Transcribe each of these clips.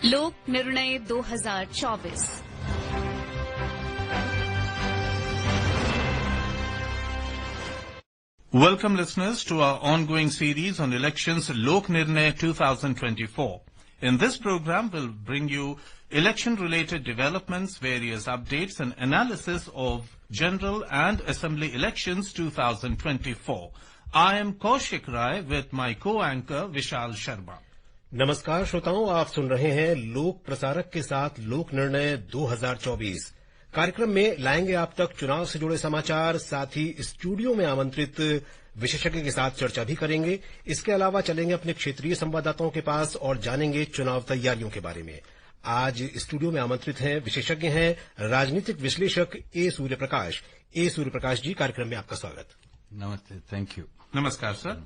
लोकनिर्णय 2024। Welcome listeners to our ongoing series on elections Loknirnay 2024. In this program we'll bring you election related developments, various updates and analysis of general and assembly elections 2024. I am Kaushik Rai with my co-anchor Vishal Sharma. नमस्कार श्रोताओं, आप सुन रहे हैं लोक प्रसारक के साथ लोक निर्णय 2024। कार्यक्रम में लाएंगे आप तक चुनाव से जुड़े समाचार, साथ ही स्टूडियो में आमंत्रित विशेषज्ञ के साथ चर्चा भी करेंगे। इसके अलावा चलेंगे अपने क्षेत्रीय संवाददाताओं के पास और जानेंगे चुनाव तैयारियों के बारे में। आज स्टूडियो में आमंत्रित हैं विशेषज्ञ हैं राजनीतिक विश्लेषक ए सूर्यप्रकाश। ए सूर्यप्रकाश जी, कार्यक्रम में आपका स्वागत। नमस्ते, thank you. Namaskar, sir.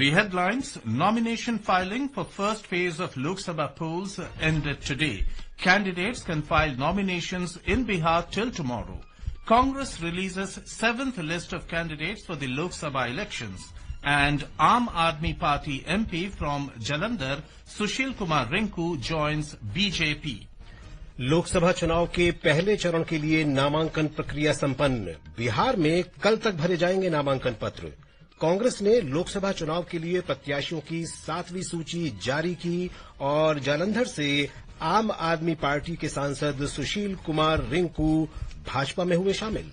The headlines: nomination filing for first phase of Lok Sabha polls ended today. Candidates can file nominations in Bihar till tomorrow. Congress releases 7th list of candidates for the Lok Sabha elections. And Aam Aadmi Party MP from Jalandhar, Sushil Kumar Rinku, joins BJP. Lok Sabha चुनाव के पहले चरण के लिए नामांकन प्रक्रिया संपन्न। बिहार में कल तक भरे जाएंगे नामांकन पत्र। कांग्रेस ने लोकसभा चुनाव के लिए प्रत्याशियों की 7वीं सूची जारी की और जालंधर से आम आदमी पार्टी के सांसद सुशील कुमार रिंकू भाजपा में हुए शामिल।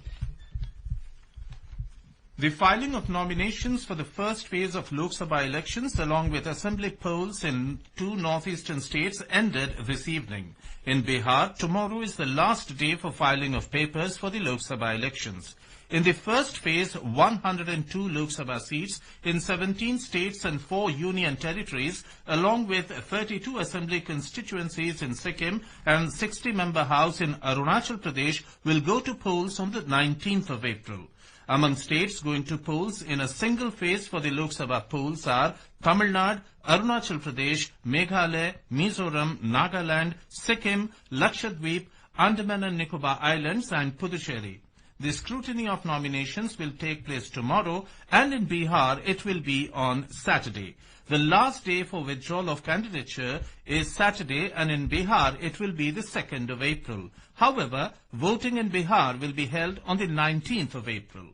The filing of nominations for the first phase of Lok Sabha elections along with assembly polls in 2 northeastern states ended this evening. In Bihar, tomorrow is the last day for filing of papers for the Lok Sabha elections. In the first phase, 102 Lok Sabha seats in 17 states and 4 union territories, along with 32 assembly constituencies in Sikkim and 60-member house in Arunachal Pradesh, will go to polls on the 19th of April. Among states going to polls in a single phase for the Lok Sabha polls are Tamil Nadu, Arunachal Pradesh, Meghalaya, Mizoram, Nagaland, Sikkim, Lakshadweep, Andaman and Nicobar Islands and Puducherry. The scrutiny of nominations will take place tomorrow, and in Bihar it will be on Saturday. The last day for withdrawal of candidature is Saturday, and in Bihar it will be the 2nd of April. However, voting in Bihar will be held on the 19th of April.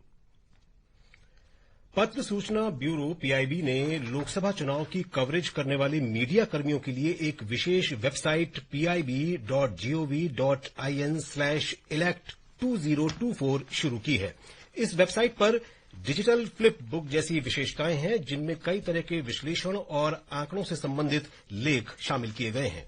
पत्र सूचना bureau PIB ने लोकसभा चुनाव की coverage करने वाले media कर्मियों के लिए एक विशेष वेबसाइट pib.gov.in/elect2024 शुरू की है। इस वेबसाइट पर डिजिटल फ्लिप बुक जैसी विशेषताएं हैं, जिनमें कई तरह के विश्लेषण और आंकड़ों से संबंधित लेख शामिल किए गए हैं।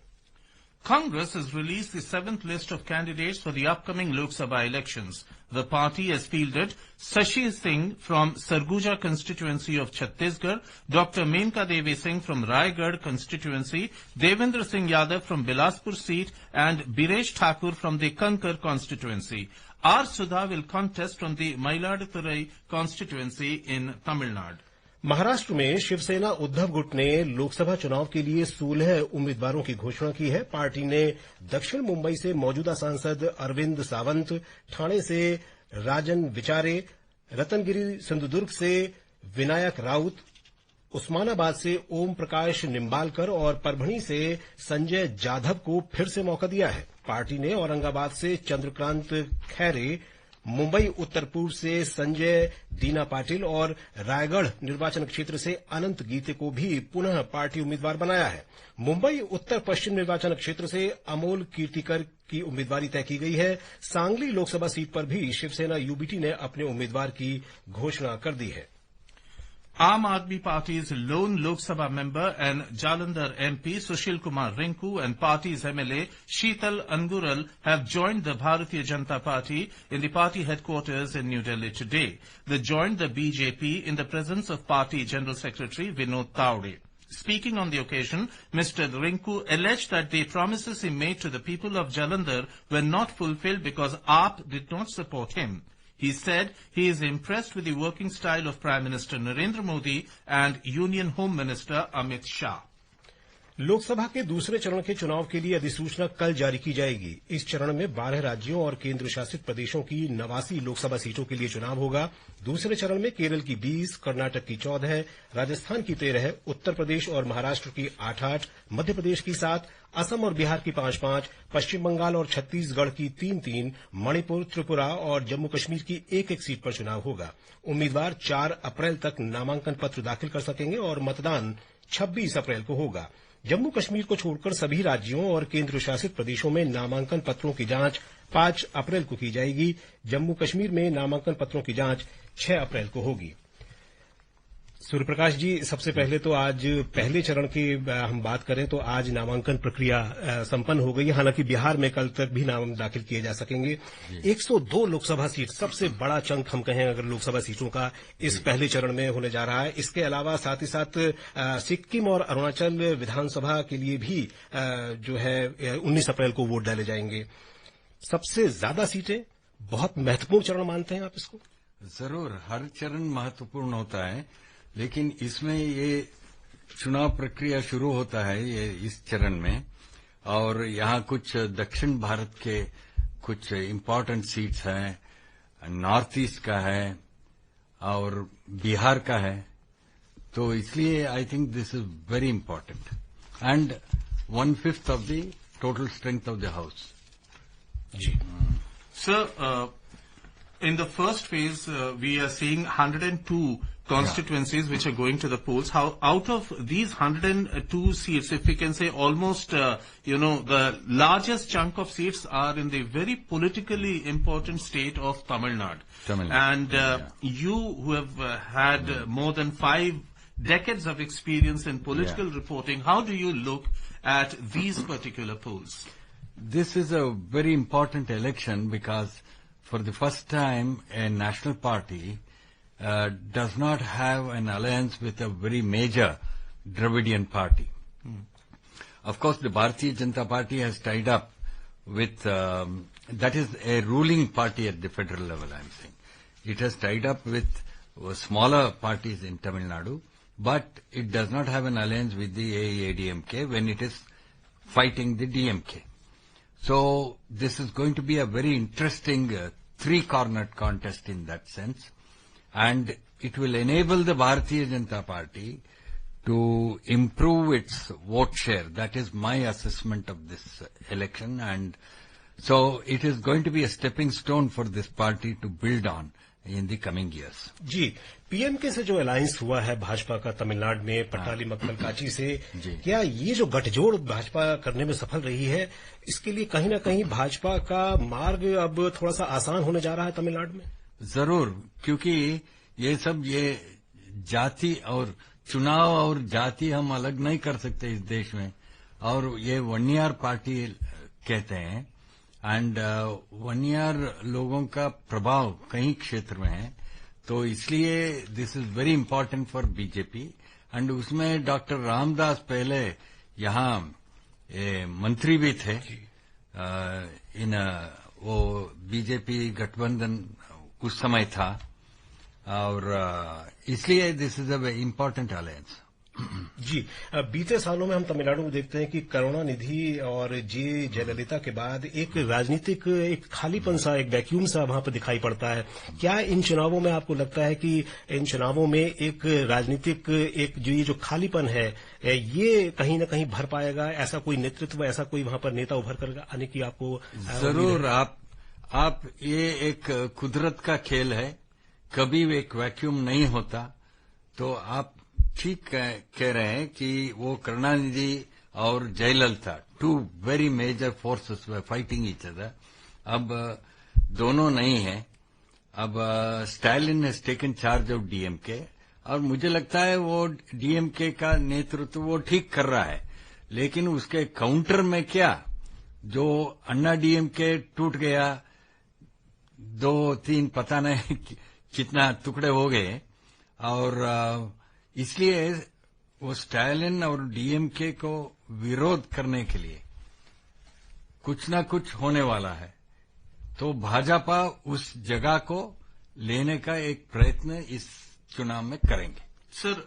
Congress has released the 7th list of candidates for the upcoming Lok Sabha elections. The party has fielded Shashi Singh from Sarguja constituency of Chhattisgarh, Dr. Menka Devi Singh from Raigad constituency, Devendra Singh Yadav from Bilaspur seat, and Biresh Thakur from the Kankar constituency. R. Sudha will contest from the Mailaduthurai constituency in Tamil Nadu. Maharashtra में शिवसेना उद्धव गुट ने लोकसभा चुनाव के लिए 16 उम्मीदवारों की घोषणा की है। पार्टी ने दक्षिण मुंबई से मौजूदा सांसद अरविंद सावंत, ठाणे से राजन विचारे, रतनगिरी सिंधुदुर्ग से विनायक राउत, उस्मानाबाद से ओम प्रकाश निम्बालकर और परभणी से संजय जाधव को फिर से मौका दिया है। पार्टी ने औरंगाबाद से चंद्रकांत खैरे, मुंबई उत्तर पूर्व से संजय दीना पाटिल और रायगढ़ निर्वाचन क्षेत्र से अनंत गीते को भी पुनः पार्टी उम्मीदवार बनाया है। मुंबई उत्तर पश्चिम निर्वाचन क्षेत्र से अमोल कीर्तिकर की उम्मीदवारी तय की गई है। सांगली लोकसभा सीट पर भी शिवसेना यूबीटी ने अपने उम्मीदवार की घोषणा कर दी है। Aam Aadmi Party's lone Lok Sabha member and Jalandhar MP Sushil Kumar Rinku and party's MLA Sheetal Angural have joined the Bharatiya Janata Party in the party headquarters in New Delhi today. They joined the BJP in the presence of party General Secretary Vinod Tawde. Speaking on the occasion, Mr. Rinku alleged that the promises he made to the people of Jalandhar were not fulfilled because AAP did not support him. He said he is impressed with the working style of Prime Minister Narendra Modi and Union Home Minister Amit Shah. Lok Sabha के दूसरे चरण के चुनाव के लिए अधिसूचना कल जारी की जाएगी। इस चरण में 12 राज्यों और केंद्र शासित प्रदेशों की 89 लोकसभा सीटों के लिए चुनाव होगा। दूसरे चरण में केरल की 20, कर्नाटक की 14, राजस्थान की 13, उत्तर प्रदेश और महाराष्ट्र की 8-8, मध्य प्रदेश की 7, असम और बिहार की 5-5, पश्चिम बंगाल और छत्तीसगढ़ की 3-3, मणिपुर, त्रिपुरा और जम्मू कश्मीर की 1-1 सीट पर चुनाव होगा। उम्मीदवार 4 अप्रैल तक नामांकन पत्र दाखिल कर सकेंगे और मतदान 26 अप्रैल को होगा। जम्मू कश्मीर को छोड़कर सभी राज्यों और केंद्र शासित प्रदेशों में नामांकन पत्रों की जांच 5 अप्रैल को की जाएगी। जम्मू कश्मीर में नामांकन पत्रों की जांच 6 अप्रैल को होगी। सूर्यप्रकाश जी, सबसे पहले तो आज पहले चरण की हम बात करें तो आज नामांकन प्रक्रिया संपन्न हो गई। हालांकि बिहार में कल तक भी नाम दाखिल किए जा सकेंगे। 102 लोकसभा सीट, सबसे बड़ा चंक हम कहें अगर लोकसभा सीटों का इस पहले चरण में होने जा रहा है। इसके अलावा साथ ही साथ सिक्किम और अरुणाचल विधानसभा के लिए भी जो है 19 अप्रैल को वोट डाले जाएंगे। सबसे ज्यादा सीटें, बहुत महत्वपूर्ण चरण मानते हैं आप इसको? जरूर, हर चरण महत्वपूर्ण होता है, लेकिन इसमें ये चुनाव प्रक्रिया शुरू होता है ये इस चरण में, और यहाँ कुछ दक्षिण भारत के कुछ इम्पोर्टेंट सीट्स हैं, नॉर्थ ईस्ट का है और बिहार का है, तो इसलिए I think this is very important and 1/5 of the total strength of the house. जी sir, in the first phase, we are seeing 102 constituencies which are going to the polls. How out of these 102 seats, if we can say almost, the largest chunk of seats are in the very politically important state of Tamil Nadu. And you who have had more than 5 decades of experience in political reporting, how do you look at these particular polls? This is a very important election because for the first time, a national party does not have an alliance with a very major Dravidian party. Of course, the Bharatiya Janata Party has tied up with, that is a ruling party at the federal level, I'm saying. It has tied up with smaller parties in Tamil Nadu, but it does not have an alliance with the AEADMK when it is fighting the DMK. So this is going to be a very interesting three-cornered contest in that sense, and it will enable the Bharatiya Janata Party to improve its vote share. That is my assessment of this election, and so it is going to be a stepping stone for this party to build on in the coming years. जी, पीएमके से जो alliance हुआ है भाजपा का तमिलनाडु में पट्टाली मक्कल काची से, क्या ये जो गठजोड़ भाजपा करने में सफल रही है, इसके लिए कहीं ना कहीं भाजपा का मार्ग अब थोड़ा सा आसान होने जा रहा है तमिलनाडु में? जरूर, क्योंकि ये सब ये जाति और चुनाव और जाति हम अलग नहीं कर सकते इस देश में, और ये वनियार पार्टी कहते हैं, एंड वनियार लोगों का प्रभाव कई क्षेत्र में है, तो इसलिए this is very important for BJP. And उसमें डॉक्टर रामदास पहले यहाँ मंत्री भी थे इन वो बीजेपी गठबंधन उस समय था, और इसलिए this is a important alliance. जी, बीते सालों में हम तमिलनाडु में देखते हैं कि करुणानिधि और जे जयललिता के बाद एक राजनीतिक एक खालीपन सा, एक वैक्यूम सा वहां पर दिखाई पड़ता है। क्या इन चुनावों में आपको लगता है कि इन चुनावों में एक राजनीतिक एक जो ये जो खालीपन है ये कहीं न कहीं भर पाएगा? ऐसा कोई नेतृत्व, ऐसा कोई वहां पर नेता उभर कर आने की आपको जरूर? आप ये एक कुदरत का खेल है, कभी एक वैक्यूम नहीं होता। तो आप ठीक कह रहे हैं कि वो करुणानिधि और Jayalalithaa, 2 very major forces were fighting each other. अब दोनों नहीं है। अब Stalin has taken charge of DMK, और मुझे लगता है वो डीएमके का नेतृत्व वो ठीक कर रहा है, लेकिन उसके काउंटर में क्या, जो अन्ना डीएमके टूट गया, 2-3 पता नहीं कितना टुकड़े हो गए, और इसलिए वो स्टालिन और डीएमके को विरोध करने के लिए कुछ न कुछ होने वाला है। तो भाजपा उस जगह को लेने का एक प्रयत्न इस चुनाव में करेंगे। Sir,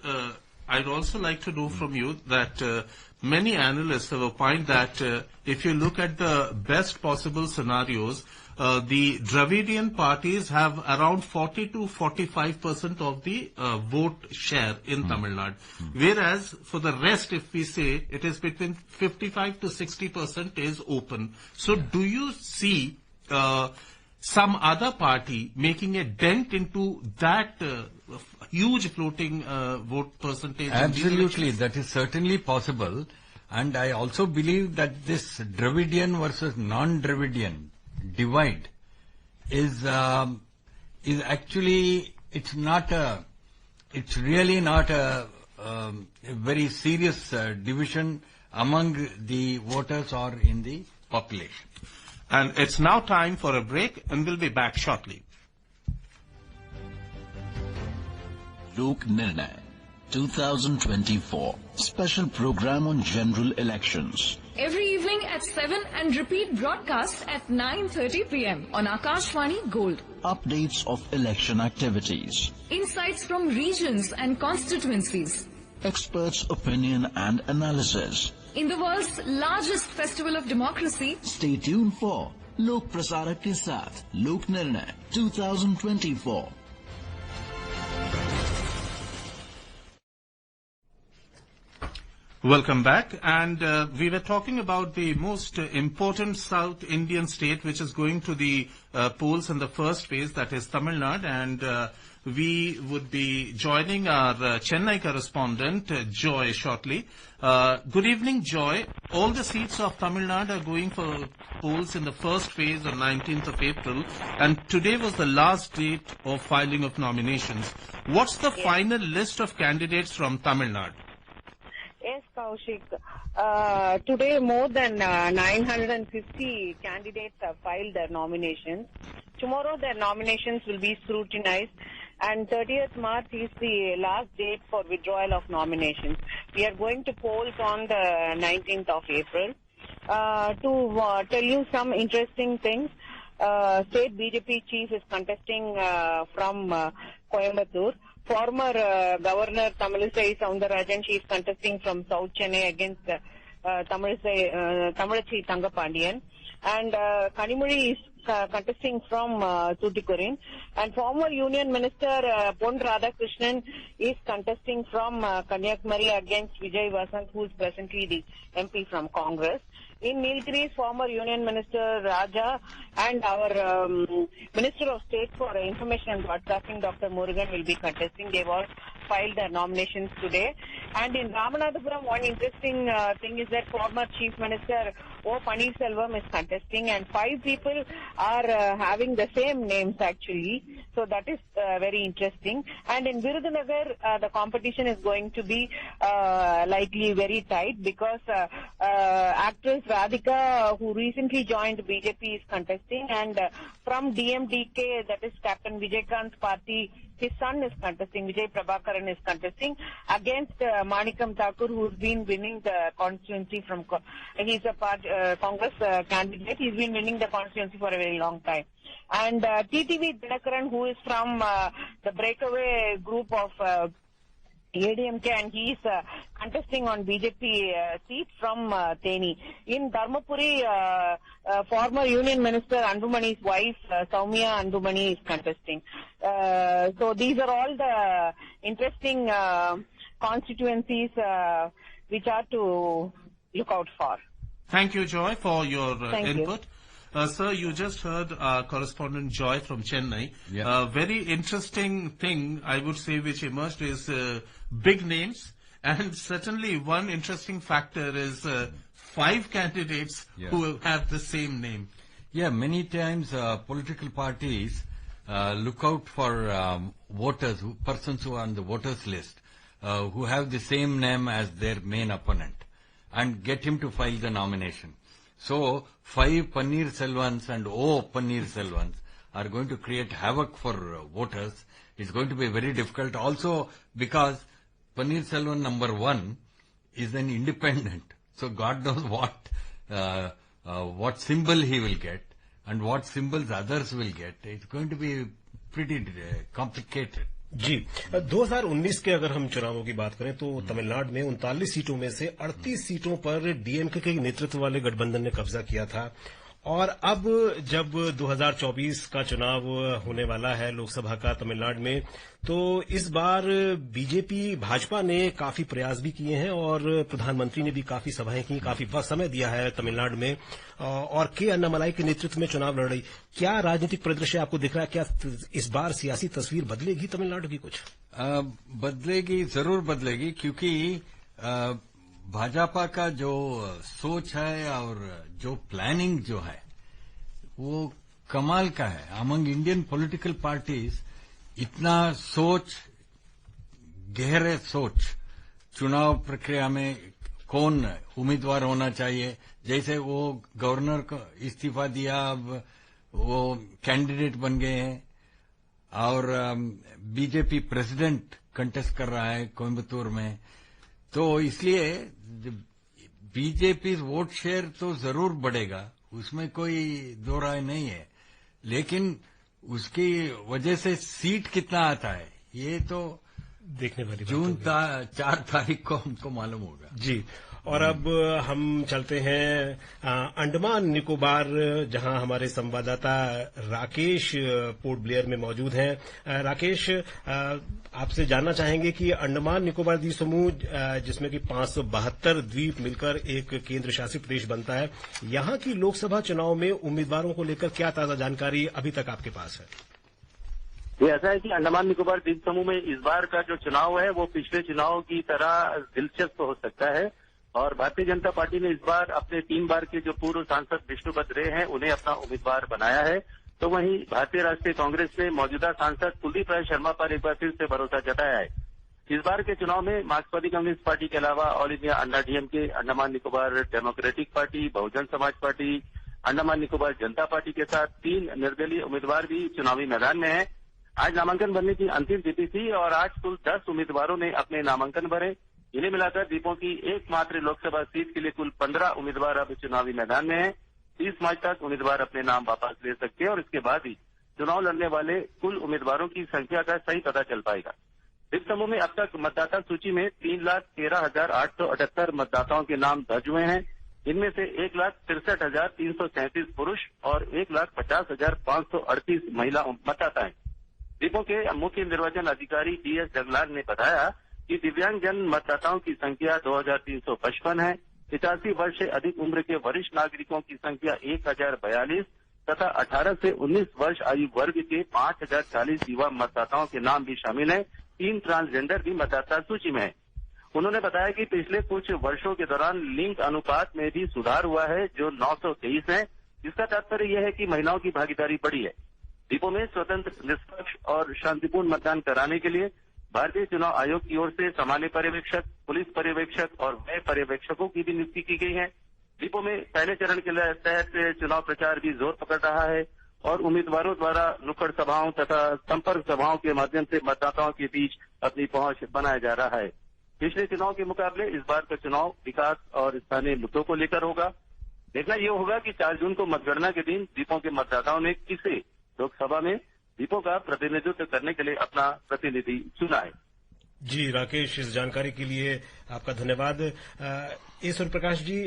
I'd also like to know from you that many analysts have opined that if you look at the best possible scenarios, the Dravidian parties have around 40 to 45% of the vote share in Tamil Nadu. Whereas for the rest, if we say, it is between 55 to 60% is open. So do you see some other party making a dent into that huge floating vote percentage? Absolutely, that is certainly possible. And I also believe that this Dravidian versus non-Dravidian divide is actually, it's really not a very serious division among the voters or in the population. And it's now time for a break, and we'll be back shortly. Loknirnay 2024 special program on general elections. Every evening at 7 and repeat broadcast at 9:30 p.m. on Akashvani Gold. Updates of election activities. Insights from regions and constituencies. Experts' opinion and analysis. In the world's largest festival of democracy, Stay tuned for Lok Prasarak ke saath Loknirnay 2024. Welcome back, and we were talking about the most important South Indian state which is going to the polls in the first phase, that is Tamil Nadu, and we would be joining our Chennai correspondent Joy shortly. Good evening, Joy. All the seats of Tamil Nadu are going for polls in the first phase on 19th of April, and today was the last date of filing of nominations. What's the final list of candidates from Tamil Nadu? Yes, Kaushik. Today, more than 950 candidates have filed their nominations. Tomorrow, their nominations will be scrutinized, and 30th March is the last date for withdrawal of nominations. We are going to polls on the 19th of April. To tell you some interesting things, State BJP chief is contesting from Coimbatore. Former Governor Tamilisai Soundarajan, she is contesting from South Chennai against Tamilachai Tangapandian. And Kanimuri is contesting from Tuticorin. And former Union Minister Pon Radhakrishnan is contesting from Kanyakumari against Vijay Vasant, who is presently the MP from Congress. In Nilgiris, former Union Minister Raja and our Minister of State for Information and Broadcasting, Dr. Murugan, will be contesting. They've all filed their nominations today. And in Ramanathapuram, one interesting thing is that former Chief Minister O. Pannirselvam is contesting, and 5 people are having the same names actually. So that is very interesting. And in Virudhunagar, the competition is going to be likely very tight because actress Radhika, who recently joined BJP, is contesting, and from DMDK, that is Captain Vijayakant's party, his son is contesting. Vijay Prabhakaran is contesting against Manikam Thakur, who's been winning the constituency from. He's a Congress candidate. He's been winning the constituency for a very long time. And TTV Dinakaran, who is from the breakaway group of ADMK, and he is contesting on BJP seat from Theni. In Dharmapuri, former Union Minister Anbumani's wife, Soumya Anbumani, is contesting. So these are all the interesting constituencies which are to look out for. Thank you, Joy, for your input. You. Sir, you just heard our correspondent Joy from Chennai. Yeah. Very interesting thing, I would say, which emerged is big names. And certainly one interesting factor is 5 candidates who have the same name. Yeah, many times political parties look out for voters, persons who are on the voters list, who have the same name as their main opponent, and get him to file the nomination. So 5 Pannirselvans and O Pannirselvans are going to create havoc for voters. It's going to be very difficult also because Pannirselvan number 1 is an independent. So God knows what symbol he will get and what symbols others will get. It's going to be pretty complicated. जी, 2019 के अगर हम चुनावों की बात करें तो तमिलनाडु में 39 सीटों में से 38 सीटों पर डीएमके के नेतृत्व वाले गठबंधन ने कब्जा किया था। और अब जब 2024 का चुनाव होने वाला है लोकसभा का तमिलनाडु में, तो इस बार बीजेपी भाजपा ने काफी प्रयास भी किए हैं और प्रधानमंत्री ने भी काफी सभाएं की, काफी समय दिया है तमिलनाडु में, और के अन्नामलाई के नेतृत्व में चुनाव लड़ रही। क्या राजनीतिक परिदृश्य आपको दिख रहा है? क्या इस बार सियासी तस्वीर बदलेगी तमिलनाडु की? कुछ बदलेगी, जरूर बदलेगी, क्योंकि भाजपा का जो सोच है और जो प्लानिंग जो है वो कमाल का है। अमंग इंडियन पॉलिटिकल पार्टीज इतना सोच, गहरे सोच, चुनाव प्रक्रिया में कौन उम्मीदवार होना चाहिए, जैसे वो गवर्नर को इस्तीफा दिया, अब वो कैंडिडेट बन गए हैं, और बीजेपी प्रेसिडेंट कंटेस्ट कर रहा है कोयम्बतूर में, तो इसलिए बीजेपी वोट शेयर तो जरूर बढ़ेगा, उसमें कोई दो राय नहीं है, लेकिन उसकी वजह से सीट कितना आता है ये तो देखने वाली जून 4 तारीख को हमको मालूम होगा। जी, और अब हम चलते हैं अंडमान निकोबार, जहां हमारे संवाददाता राकेश पोर्ट ब्लेयर में मौजूद हैं। राकेश, आपसे जानना चाहेंगे कि अंडमान निकोबार द्वीप समूह, जिसमें कि 572 द्वीप मिलकर एक केंद्र शासित प्रदेश बनता है, यहां की लोकसभा चुनाव में उम्मीदवारों को लेकर क्या ताजा जानकारी अभी तक आपके पास है? ये ऐसा है कि अंडमान निकोबार द्वीप समूह में इस बार का जो चुनाव है वो पिछले चुनाव की तरह दिलचस्प हो सकता है, और भारतीय जनता पार्टी ने इस बार अपने 3 बार के जो पूर्व सांसद विष्णुपद रे हैं उन्हें अपना उम्मीदवार बनाया है। तो वहीं भारतीय राष्ट्रीय कांग्रेस ने मौजूदा सांसद कुलदीप राय शर्मा पर एक बार फिर से भरोसा जताया है। इस बार के चुनाव में मार्क्सवादी कम्युनिस्ट पार्टी के अलावा all India Anna DMK, Andaman Nicobar democratic party, Bahujan Samaj party, Andaman Nicobar जनता पार्टी के साथ 3 निर्दलीय उम्मीदवार भी चुनावी मैदान में हैं। आज नामांकन भरने की अंतिम तिथि थी और आज कुल 10 उम्मीदवारों ने अपने नामांकन भरे। इन्हें मिलाकर द्वीपों की एकमात्र लोकसभा सीट के लिए कुल 15 उम्मीदवार अब चुनावी मैदान में हैं। 30 मार्च तक उम्मीदवार अपने नाम वापस ले सकते हैं और इसके बाद ही चुनाव लड़ने वाले कुल उम्मीदवारों की संख्या का सही पता चल पाएगा। द्वीप समूह में अब तक मतदाता सूची में 3,13,878 मतदाताओं के नाम दर्ज हुए हैं। इनमें से 1,63,337 पुरुष और 1,50,538 महिला मतदाता हैं। द्वीपों के मुख्य निर्वाचन अधिकारी डी.एस. जगलाल ने बताया कि दिव्यांगजन मतदाताओं की संख्या 2,355 है। 85 वर्ष से अधिक उम्र के वरिष्ठ नागरिकों की संख्या 1,042 तथा 18 से 19 वर्ष आयु वर्ग के 5,040 युवा मतदाताओं के नाम भी शामिल हैं। 3 ट्रांसजेंडर भी मतदाता सूची में है। उन्होंने बताया कि पिछले कुछ वर्षों के दौरान लिंग अनुपात में भी सुधार हुआ है, जो 923 है। जिसका तात्पर्य यह है कि महिलाओं की भागीदारी बढ़ी है। द्वीपों में स्वतंत्र, निष्पक्ष और शांतिपूर्ण मतदान कराने के लिए भारतीय चुनाव आयोग की ओर से सामान्य पर्यवेक्षक, पुलिस पर्यवेक्षक और व्यय पर्यवेक्षकों की भी नियुक्ति की गई है। द्वीपों में पहले चरण के तहत चुनाव प्रचार भी जोर पकड़ रहा है और उम्मीदवारों द्वारा नुक्कड़ सभाओं तथा संपर्क सभाओं के माध्यम से मतदाताओं के बीच अपनी पहुंच बनाया जा रहा है। पिछले चुनाव के मुकाबले इस बार का चुनाव विकास और स्थानीय मुद्दों को लेकर होगा। देखना यह होगा कि 4 जून को मतगणना के दिन द्वीपों के मतदाताओं ने किसे लोकसभा में द्वीपों का प्रतिनिधित्व करने के लिए अपना प्रतिनिधि चुना है। जी राकेश, इस जानकारी के लिए आपका धन्यवाद। सूर्य प्रकाश जी,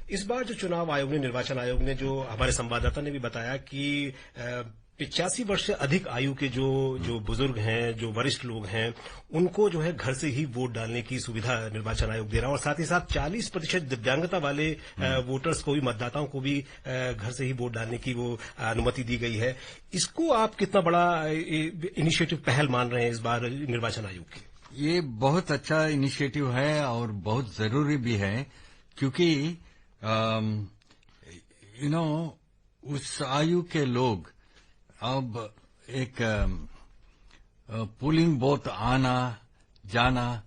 इस बार जो चुनाव आयोग ने, निर्वाचन आयोग ने, जो हमारे संवाददाता ने भी बताया कि 85 वर्ष से अधिक आयु के जो बुजुर्ग हैं, जो वरिष्ठ लोग हैं, उनको जो है घर से ही वोट डालने की सुविधा निर्वाचन आयोग दे रहा है, और साथ ही साथ 40% दिव्यांगता वाले वोटर्स को भी, मतदाताओं को भी घर से ही वोट डालने की वो अनुमति दी गई है। इसको आप कितना बड़ा इनिशिएटिव, पहल मान रहे हैं इस बार निर्वाचन आयोग की? ये बहुत अच्छा इनिशिएटिव है और बहुत जरूरी भी है, क्योंकि उस आयु के लोग अब एक पोलिंग बूथ आना जाना,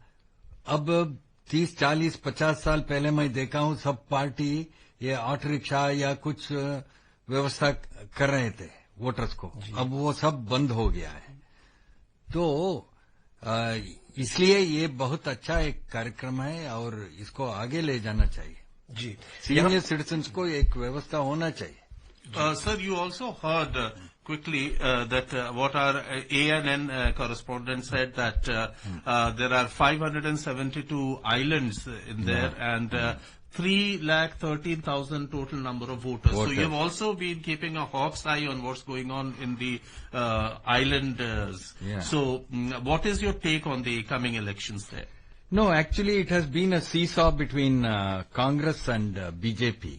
अब 30, 40, 50 साल पहले मैं देखा हूं सब पार्टी ये ऑटो रिक्शा या कुछ व्यवस्था कर रहे थे वोटर्स को, अब वो सब बंद हो गया है। तो इसलिए ये बहुत अच्छा एक कार्यक्रम है और इसको आगे ले जाना चाहिए। जी, सीनियर सिटीजन्स को एक व्यवस्था होना चाहिए। Sir, you also heard quickly that what our ANN correspondent said that there are 572 islands in there and 3,13,000 total number of voters. So you've also been keeping a hawk's eye on what's going on in the islanders. Yeah. So what is your take on the coming elections there? No, actually it has been a seesaw between Congress and BJP.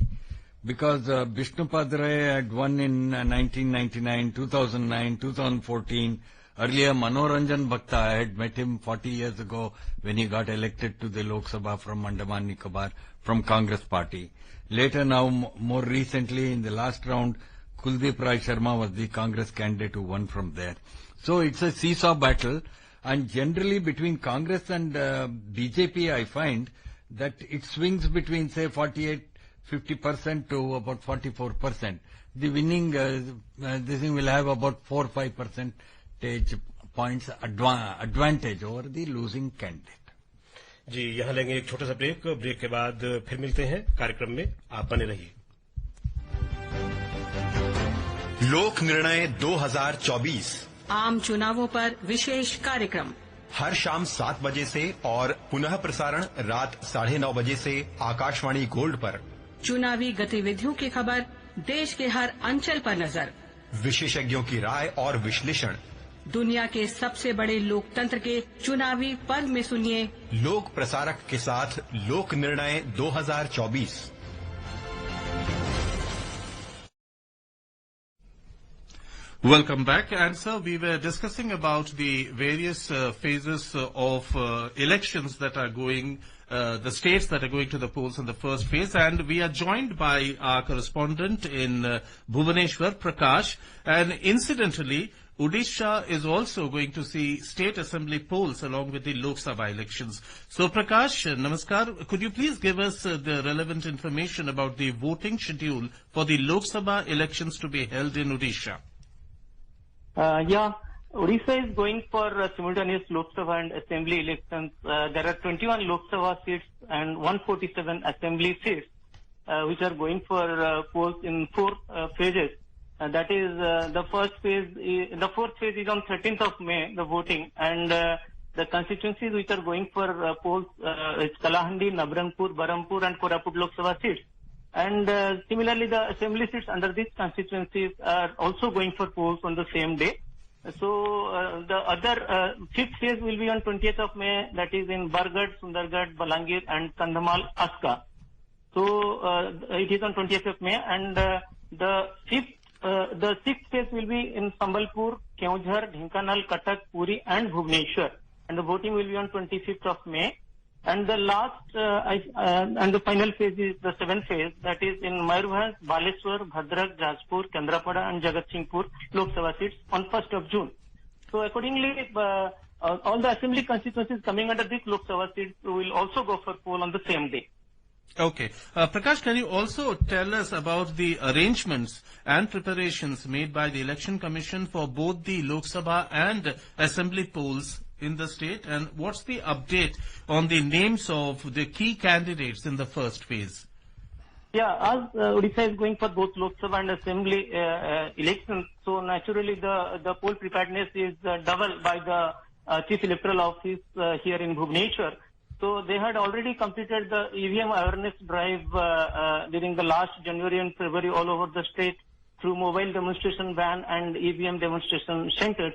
Because Bishnu Padre had won in 1999, 2009, 2014. Earlier, Manoranjan Bhakta, I had met him 40 years ago when he got elected to the Lok Sabha from Andaman Nicobar from Congress party. Later now, more recently, in the last round, Kuldeep Rai Sharma was the Congress candidate who won from there. So it's a seesaw battle. And generally between Congress and BJP, I find that it swings between, say, 50% to about 44%. The winning, this thing will have about 4 or 5 percentage points advantage over the losing candidate. जी, यहाँ लेंगे एक छोटा सा break के बाद फिर मिलते हैं कार्यक्रम में, आप बने रहिए। लोक निर्णय 2024 आम चुनावों पर विशेष कार्यक्रम हर शाम 7 बजे से और पुनः प्रसारण रात 9:30 बजे से आकाशवाणी गोल्ड पर। चुनावी गतिविधियों की खबर, देश के हर अंचल पर नजर, विशेषज्ञों की राय और विश्लेषण, दुनिया के सबसे बड़े लोकतंत्र के चुनावी पर्व में सुनिए लोक प्रसारक के साथ लोक निर्णय 2024। Welcome back. And sir, we were discussing about the various phases of elections that are going, the states that are going to the polls in the first phase. And we are joined by our correspondent in Bhubaneswar, Prakash. And incidentally, Odisha is also going to see state assembly polls along with the Lok Sabha elections. So Prakash, namaskar. Could you please give us the relevant information about the voting schedule for the Lok Sabha elections to be held in Odisha? Odisha is going for simultaneous Lok Sabha and Assembly elections. There are 21 Lok Sabha seats and 147 Assembly seats, which are going for polls in 4 phases. That is, the fourth phase is on 13th of May, the voting, and the constituencies which are going for polls is Kalahandi, Nabrangpur, Barampur, and Koraput Lok Sabha seats. And similarly, the assembly seats under these constituencies are also going for polls on the same day. So the other fifth phase will be on 20th of May, that is in Bargarh, Sundargarh, Balangir, and Kandhamal, Aska. So it is on 20th of May, and the sixth phase will be in Sambalpur, Keonjhar, Dhenkanal, Cuttack, Puri, and Bhubaneswar, and the voting will be on 25th of May. And the last and the final phase is the seventh phase, that is in Mayurbhanj, Baleswar, Bhadrak, Jajpur, Kendrapada, and Jagatsinghpur Lok Sabha seats on 1st of June. So accordingly, all the assembly constituencies coming under this Lok Sabha seats will also go for poll on the same day. Okay. Prakash, can you also tell us about the arrangements and preparations made by the Election Commission for both the Lok Sabha and Assembly polls in the state, and what's the update on the names of the key candidates in the first phase? Yeah, as Odisha is going for both Lok Sabha and Assembly elections, so naturally the poll preparedness is double by the Chief Electoral Office here in Bhubaneswar. So they had already completed the EVM awareness drive during the last January and February all over the state through mobile demonstration van and EVM demonstration centers.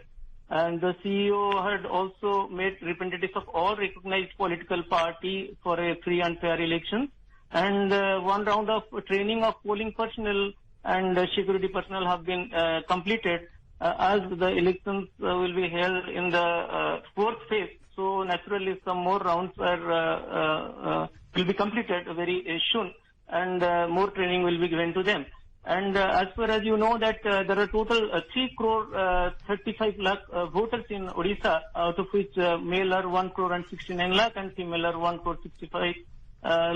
And the CEO had also made representatives of all recognized political parties for a free and fair election. And one round of training of polling personnel and security personnel have been completed as the elections will be held in the fourth phase. So naturally some more rounds will be completed very soon, and more training will be given to them. And as far as you know that there are total 3 crore 35 lakh voters in Odisha, out of which male are 1 crore and 69 lakh and female are 1 crore 65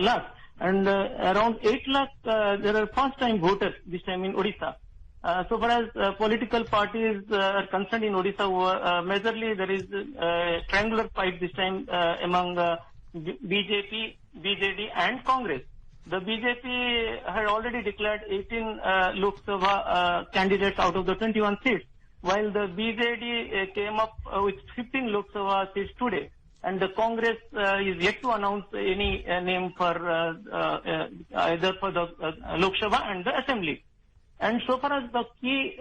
lakh. And around 8 lakh there are first time voters this time in Odisha. So far as political parties are concerned in Odisha, majorly there is triangular fight this time among BJP, BJD and Congress. the BJP had already declared 18 Lok Sabha candidates out of the 21 seats, while the BJD came up with 15 Lok Sabha seats today. And the Congress is yet to announce any name for either for the Lok Sabha and the Assembly. And so far as the key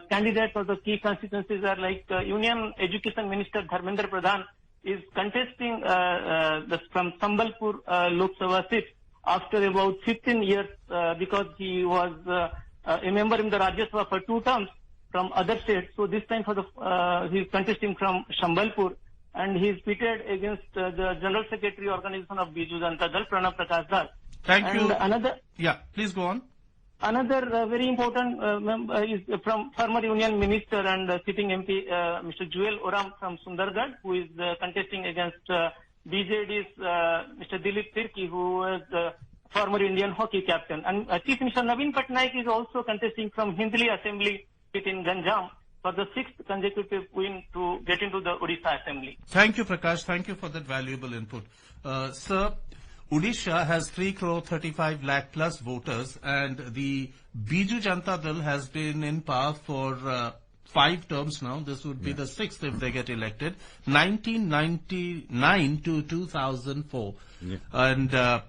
candidates or the key constituencies are like Union Education Minister Dharmendra Pradhan is contesting from Sambalpur Lok Sabha seat after about 15 years because he was a member in the Rajya Sabha for 2 terms from other states. So this time he is contesting from Sambalpur, and he is pitted against the General Secretary Organization of Biju Janata Dal, Pranav Prakash Das. Thank you. Yeah, please go on. Another very important member is from former Union Minister and sitting MP, Mr. Jewel Oram from Sundargarh, who is contesting against BJD's Mr. Dilip Tirki, who was former Indian hockey captain. And Chief Minister Naveen Patnaik is also contesting from Hindli Assembly seat in Ganjam for the 6th consecutive win to get into the Odisha Assembly. Thank you, Prakash. Thank you for that valuable input. Sir, Odisha has 3.35 lakh plus voters, and the Biju Janata Dal has been in power for 5 terms now. This would be the 6th if they get elected. 1999 to 2004. Yeah. And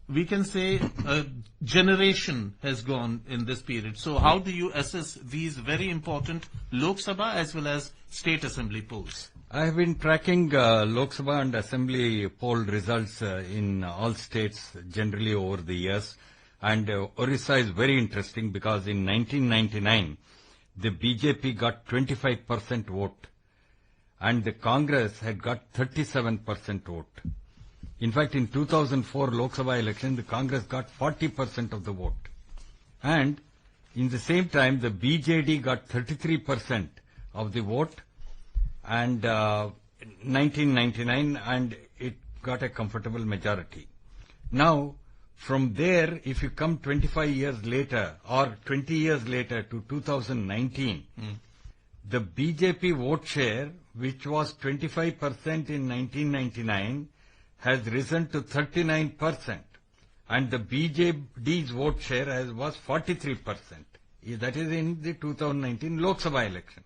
we can say a generation has gone in this period. So how do you assess these very important Lok Sabha as well as State Assembly polls? I have been tracking Lok Sabha and Assembly poll results in all states generally over the years. And Orissa is very interesting because in 1999, the BJP got 25% vote and the Congress had got 37% vote. In fact, in 2004 Lok Sabha election, the Congress got 40% of the vote. And in the same time, the BJD got 33% of the vote and 1999, and it got a comfortable majority. Now, from there, if you come 25 years later or 20 years later to 2019, the BJP vote share, which was 25% in 1999, has risen to 39%, and the BJD's vote share was 43%. That is in the 2019 Lok Sabha election.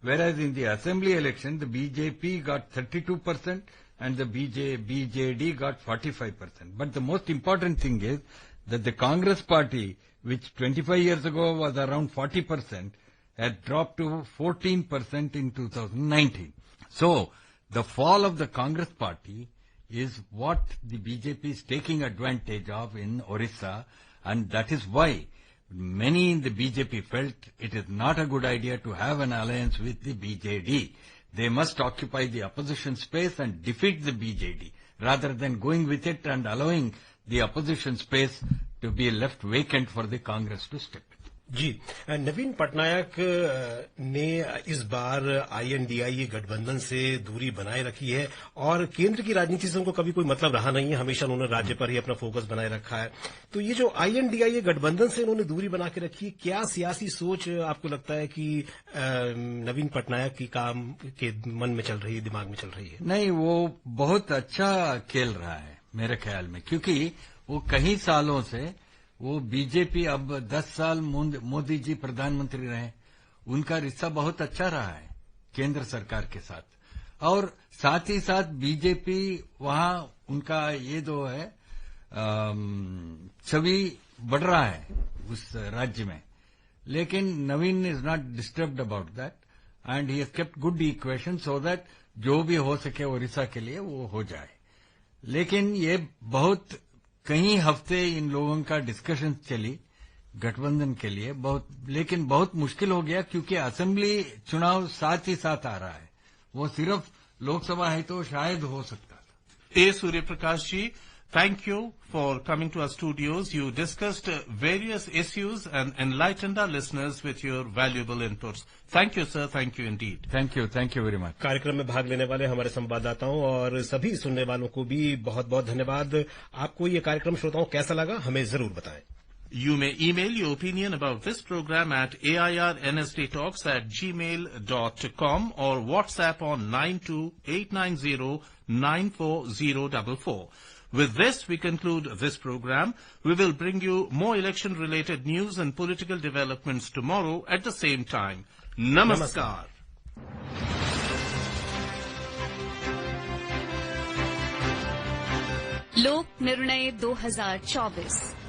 Whereas in the Assembly election, the BJP got 32% and the BJD got 45%. But the most important thing is that the Congress party, which 25 years ago was around 40%, had dropped to 14% in 2019. So, the fall of the Congress party is what the BJP is taking advantage of in Orissa, and that is why many in the BJP felt it is not a good idea to have an alliance with the BJD. They must occupy the opposition space and defeat the BJD, rather than going with it and allowing the opposition space to be left vacant for the Congress to step in. जी, नवीन पटनायक ने इस बार INDIA गठबंधन से दूरी बनाए रखी है और केंद्र की राजनीति से उनको कभी कोई मतलब रहा नहीं है, हमेशा उन्होंने राज्य पर ही अपना फोकस बनाए रखा है. तो ये जो INDIA गठबंधन से उन्होंने दूरी बना के रखी है, क्या सियासी सोच आपको लगता है कि नवीन पटनायक की काम के मन में चल रही है, दिमाग में चल रही है? नहीं, वो बहुत अच्छा खेल रहा है मेरे ख्याल में, क्योंकि वो कई सालों से वो बीजेपी, अब 10 साल मोदी जी प्रधानमंत्री रहे, उनका रिश्ता बहुत अच्छा रहा है केंद्र सरकार के साथ, और साथ ही साथ बीजेपी वहां उनका ये जो है छवि बढ़ रहा है उस राज्य में. लेकिन Naveen is not disturbed about that and he has kept good equation so that जो भी हो सके ओडिशा के लिए वो हो जाए. लेकिन ये बहुत कई हफ्ते इन लोगों का डिस्कशन चली गठबंधन के लिए, लेकिन बहुत मुश्किल हो गया क्योंकि असेंबली चुनाव साथ ही साथ आ रहा है. वो सिर्फ लोकसभा है तो शायद हो सकता था. A. Surya Prakash ji, thank you for coming to our studios. You discussed various issues and enlightened our listeners with your valuable inputs. Thank you, sir. Thank you indeed. Thank you very much. कार्यक्रम में भाग लेने वाले हमारे संवाददाताओं और सभी सुनने वालों को भी बहुत बहुत धन्यवाद. आपको ये कार्यक्रम श्रोताओं कैसा लगा, हमें जरूर बताएं. You may email your opinion about this program at airnsdtalks@gmail.com or WhatsApp on 9289094044. With this, we conclude this program. We will bring you more election-related news and political developments tomorrow at the same time. Namaskar. लोक निर्णय 2024